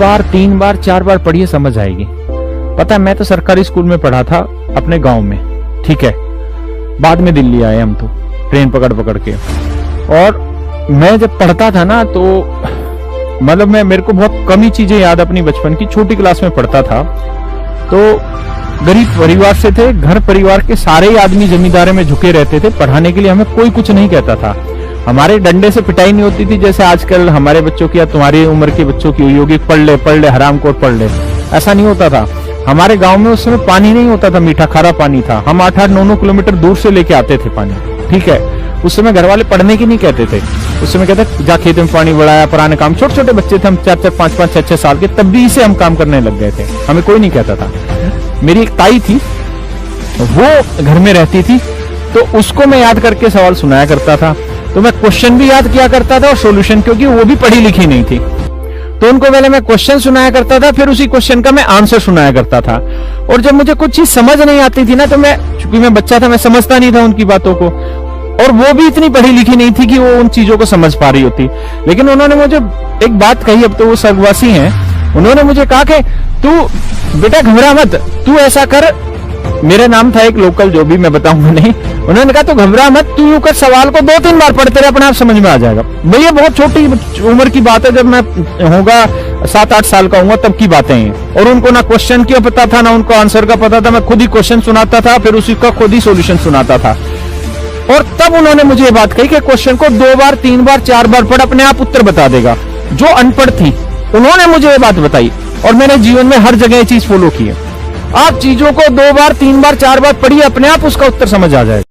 बार 3 बार 4 बार पढ़िए समझ आएगी। पता है मैं तो सरकारी स्कूल में पढ़ा था अपने गांव में, ठीक है, बाद में दिल्ली आए हम तो ट्रेन पकड़ पकड़ के। और मैं जब पढ़ता था ना तो मतलब मेरे को बहुत कम ही चीजें याद अपनी बचपन की। छोटी क्लास में पढ़ता था तो गरीब परिवार से थे, घर परिवार के सारे ही आदमी जमींदारी में झुके रहते थे, पढ़ाने के लिए हमें कोई कुछ नहीं कहता था। हमारे डंडे से पिटाई नहीं होती थी जैसे आजकल हमारे बच्चों की या तुम्हारी उम्र के बच्चों की हुई होगी, पढ़ ले हरामखोर पढ़ ले, ऐसा नहीं होता था। हमारे गांव में उस समय पानी नहीं होता था, मीठा खारा पानी था। हम 8-8, 9-9 किलोमीटर दूर से लेके आते थे पानी, ठीक है। उस समय घर वाले पढ़ने की नहीं कहते थे, उस समय कहते जा खेत में पानी बढ़ाया, पुराने काम। छोटे छोटे बच्चे थे हम, 4-4, 5-5, 6-6 साल के, तब भी इसे हम काम करने लग गए थे, हमें कोई नहीं कहता था। मेरी एक ताई थी, वो घर में रहती थी, तो उसको मैं याद करके सवाल सुनाया करता था। तो मैं क्वेश्चन भी याद किया करता था और सॉल्यूशन, क्योंकि वो भी पढ़ी लिखी नहीं थी। तो उनको पहले मैं क्वेश्चन सुनाया करता था, फिर उसी क्वेश्चन का मैं आंसर सुनाया करता था। और जब मुझे कुछ चीज समझ नहीं आती थी ना, तो चूंकि मैं बच्चा था, मैं समझता नहीं था उनकी बातों को, और वो भी इतनी पढ़ी लिखी नहीं थी कि वो उन चीजों को समझ पा रही होती। लेकिन उन्होंने मुझे एक बात कही, अब तो वो स्वर्गवासी हैं, उन्होंने मुझे कहा कि तू बेटा घबरा मत, तू ऐसा कर। मेरा नाम था एक लोकल, जो भी मैं बताऊंगा नहीं। उन्होंने कहा तू घबरा मत, तू यूं कर, सवाल को 2-3 बार पढ़ते रहे, अपने आप समझ में आ जाएगा। भैया बहुत छोटी उम्र की बात है, जब मैं होगा 7-8 साल का हूँ तब की बातें हैं। और उनको ना क्वेश्चन का पता था ना उनको आंसर का पता था, मैं खुद ही क्वेश्चन सुनाता था, फिर उसी का खुद ही सोल्यूशन सुनाता था। और तब उन्होंने मुझे ये बात कही कि क्वेश्चन को 2 बार 3 बार 4 बार पढ़, अपने आप उत्तर बता देगा। जो अनपढ़ थी उन्होंने मुझे ये बात बताई, और मैंने जीवन में हर जगह ये चीज फॉलो की है। आप चीजों को 2 बार 3 बार 4 बार पढ़िए, अपने आप उसका उत्तर समझ आ जाएगा।